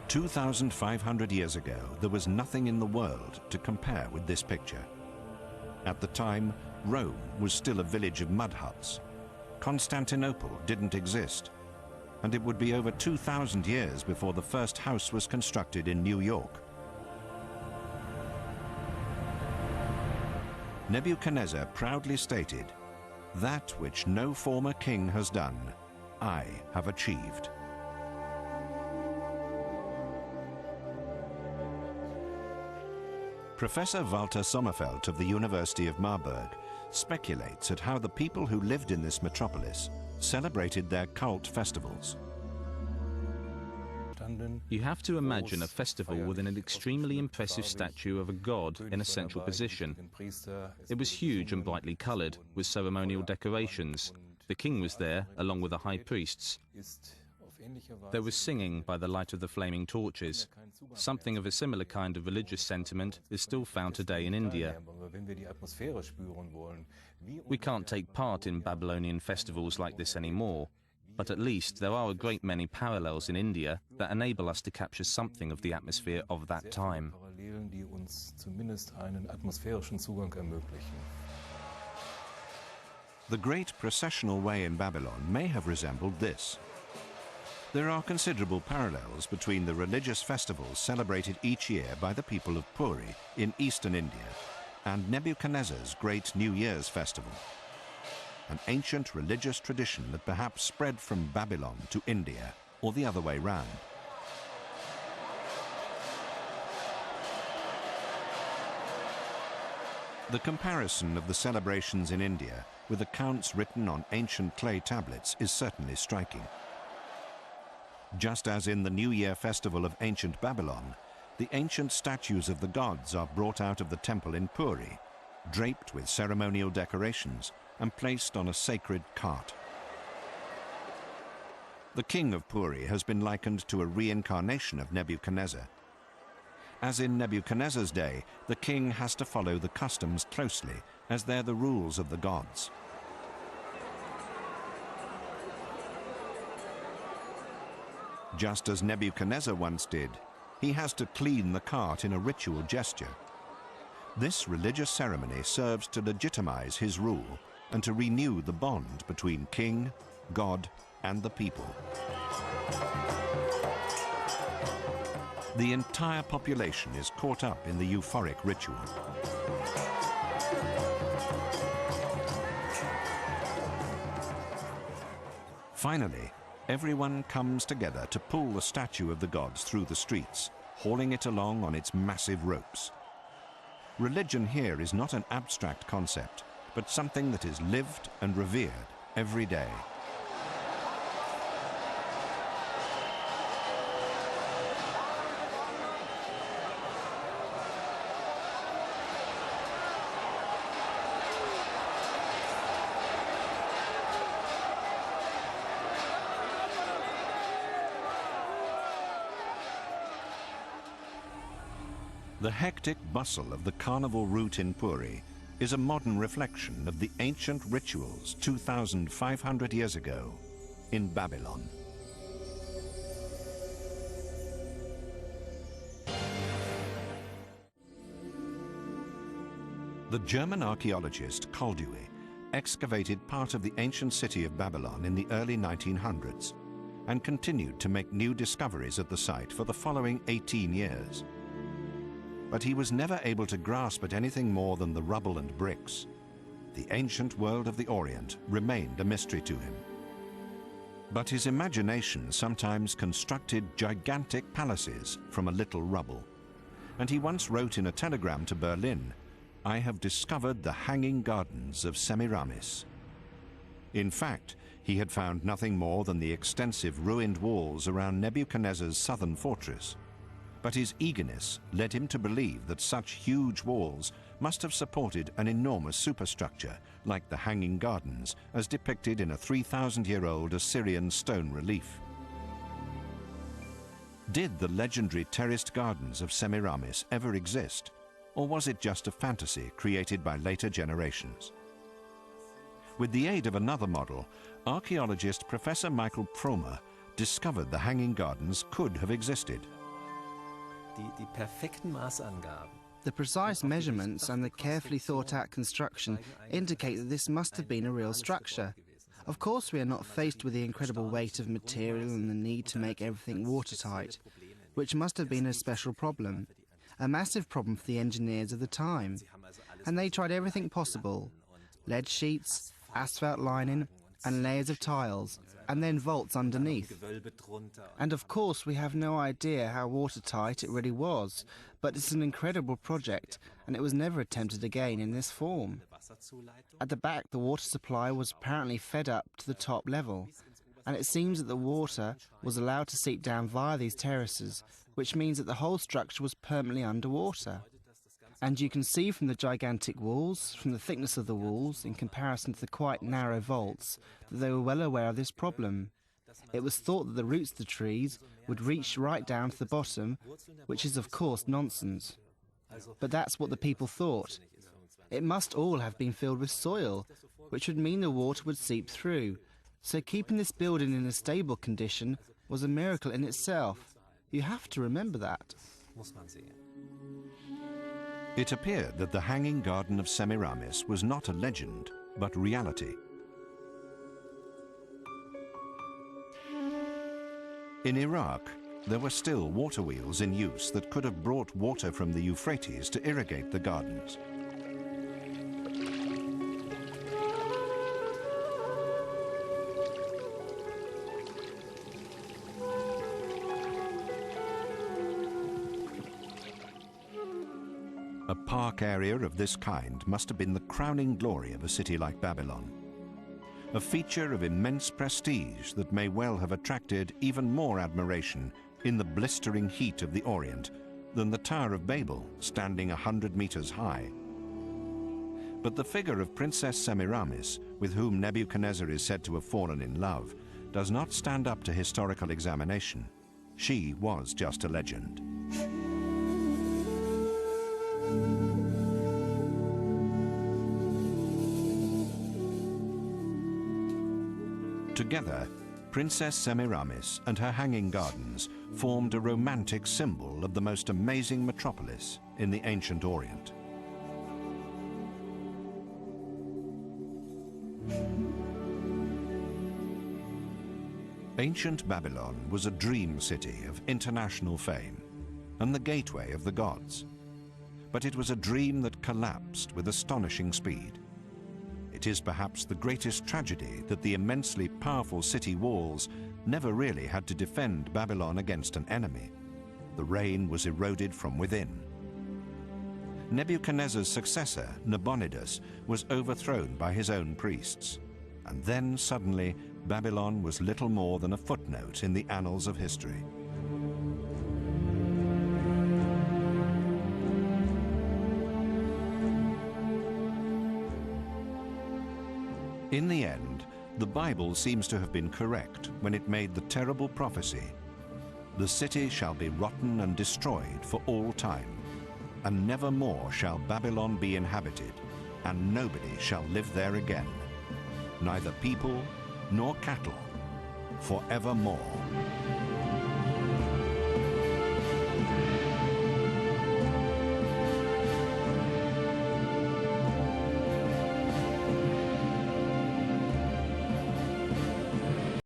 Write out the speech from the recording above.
2,500 years ago, there was nothing in the world to compare with this picture. At the time, Rome was still a village of mud huts. Constantinople didn't exist, and it would be over 2,000 years before the first house was constructed in New York. Nebuchadnezzar proudly stated, "That which no former king has done, I have achieved." Professor Walter Sommerfeld of the University of Marburg speculates at how the people who lived in this metropolis celebrated their cult festivals. You have to imagine a festival with an extremely impressive statue of a god in a central position. It was huge and brightly colored, with ceremonial decorations. The king was there, along with the high priests. There was singing by the light of the flaming torches. Something of a similar kind of religious sentiment is still found today in India. We can't take part in Babylonian festivals like this anymore, but at least there are a great many parallels in India that enable us to capture something of the atmosphere of that time. The great processional way in Babylon may have resembled this. There are considerable parallels between the religious festivals celebrated each year by the people of Puri in eastern India and Nebuchadnezzar's Great New Year's Festival, an ancient religious tradition that perhaps spread from Babylon to India, or the other way round. The comparison of the celebrations in India with accounts written on ancient clay tablets is certainly striking. Just as in the New Year festival of ancient Babylon, the ancient statues of the gods are brought out of the temple in Puri, draped with ceremonial decorations and placed on a sacred cart. The king of Puri has been likened to a reincarnation of Nebuchadnezzar. As in Nebuchadnezzar's day, the king has to follow the customs closely, as they're the rules of the gods. Just as Nebuchadnezzar once did, he has to clean the cart in a ritual gesture. This religious ceremony serves to legitimize his rule and to renew the bond between king, God, and the people. The entire population is caught up in the euphoric ritual. Finally, everyone comes together to pull the statue of the gods through the streets, hauling it along on its massive ropes. Religion here is not an abstract concept, but something that is lived and revered every day. The hectic bustle of the carnival route in Puri is a modern reflection of the ancient rituals 2,500 years ago in Babylon. The German archaeologist Koldewey excavated part of the ancient city of Babylon in the early 1900s and continued to make new discoveries at the site for the following 18 years. But he was never able to grasp at anything more than the rubble and bricks. The ancient world of the Orient remained a mystery to him. But his imagination sometimes constructed gigantic palaces from a little rubble. And he once wrote in a telegram to Berlin, "I have discovered the hanging gardens of Semiramis." In fact, he had found nothing more than the extensive ruined walls around Nebuchadnezzar's southern fortress. But his eagerness led him to believe that such huge walls must have supported an enormous superstructure, like the Hanging Gardens, as depicted in a 3,000-year-old Assyrian stone relief. Did the legendary terraced gardens of Semiramis ever exist, or was it just a fantasy created by later generations? With the aid of another model, archaeologist Professor Michael Promer discovered the Hanging Gardens could have existed, The precise measurements and the carefully thought-out construction indicate that this must have been a real structure. Of course, we are not faced with the incredible weight of material and the need to make everything watertight, which must have been a special problem, a massive problem for the engineers of the time. And they tried everything possible: lead sheets, asphalt lining, and layers of tiles, and then vaults underneath. And of course, we have no idea how watertight it really was, but it's an incredible project, and it was never attempted again in this form. At the back, the water supply was apparently fed up to the top level, and it seems that the water was allowed to seep down via these terraces, which means that the whole structure was permanently underwater. And you can see from the gigantic walls, from the thickness of the walls, in comparison to the quite narrow vaults, that they were well aware of this problem. It was thought that the roots of the trees would reach right down to the bottom, which is of course nonsense. But that's what the people thought. It must all have been filled with soil, which would mean the water would seep through. So keeping this building in a stable condition was a miracle in itself. You have to remember that. It appeared that the Hanging Garden of Semiramis was not a legend, but reality. In Iraq, there were still water wheels in use that could have brought water from the Euphrates to irrigate the gardens. A park area of this kind must have been the crowning glory of a city like Babylon. A feature of immense prestige that may well have attracted even more admiration in the blistering heat of the Orient than the Tower of Babel, standing 100 meters high. But the figure of Princess Semiramis, with whom Nebuchadnezzar is said to have fallen in love, does not stand up to historical examination. She was just a legend. Together, Princess Semiramis and her hanging gardens formed a romantic symbol of the most amazing metropolis in the ancient Orient. Ancient Babylon was a dream city of international fame and the gateway of the gods. But it was a dream that collapsed with astonishing speed. It is perhaps the greatest tragedy that the immensely powerful city walls never really had to defend Babylon against an enemy. The reign was eroded from within. Nebuchadnezzar's successor, Nabonidus, was overthrown by his own priests. And then suddenly, Babylon was little more than a footnote in the annals of history. In the end, the Bible seems to have been correct when it made the terrible prophecy, "The city shall be rotten and destroyed for all time, and never more shall Babylon be inhabited, and nobody shall live there again, neither people nor cattle, forevermore."